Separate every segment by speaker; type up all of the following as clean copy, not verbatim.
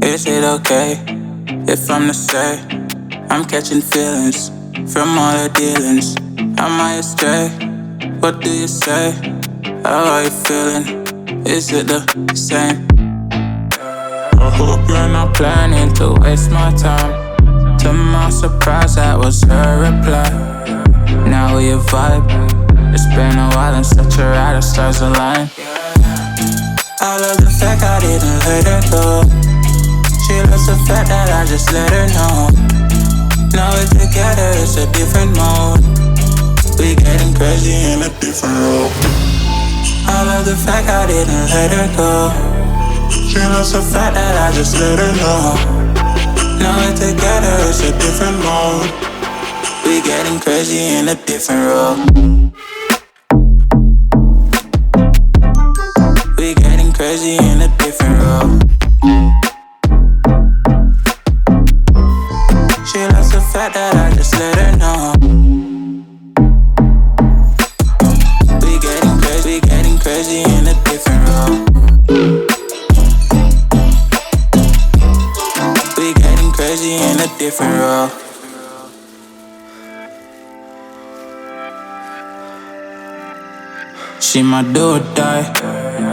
Speaker 1: Is it okay if I'm to say I'm catching feelings from all the dealings? Am I astray? What do you say? How are you feeling? Is it the same? I hope you're not planning to waste my time. To my surprise, that was her reply. Now we vibe. It's been a while and such a ride, the stars align. I love the fact I didn't let her go. She loves the fact that I just let her know. Now we're together, it's a different mode. We getting crazy in a different role. I love the fact I didn't let her go. She loves the fact that I just let her know. Now we're together, it's a different mode. We getting crazy in a different role. We getting crazy in a different role. She loves the fact that I just let her know. We getting crazy in a different role. We getting crazy in a different role. She my do or die,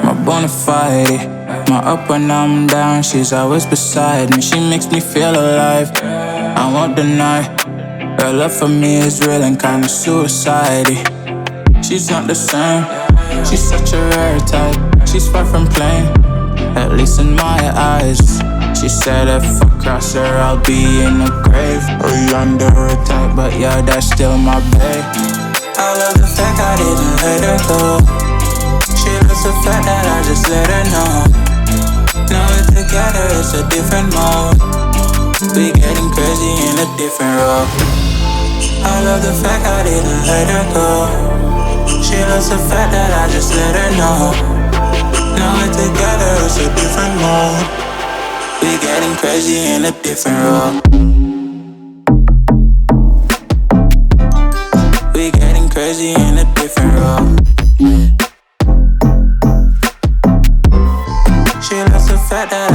Speaker 1: my bona fide. My up when I'm down, she's always beside me. She makes me feel alive, I won't deny. Her love for me is real and kinda suicide-y. She's not the same, she's such a rare type. She's far from plain, at least in my eyes. She said if I cross her, I'll be in the grave or under her type, but yeah, that's still my babe. I love the fact I didn't let her go. She loves the fact that I just let her know. Now we're together, it's a different mode. We getting crazy in a different role. I love the fact I didn't let her go. She loves the fact that I just let her know. Now we're together, it's a different mode. We getting crazy in a different role. We getting crazy in a different role. She loves the fact that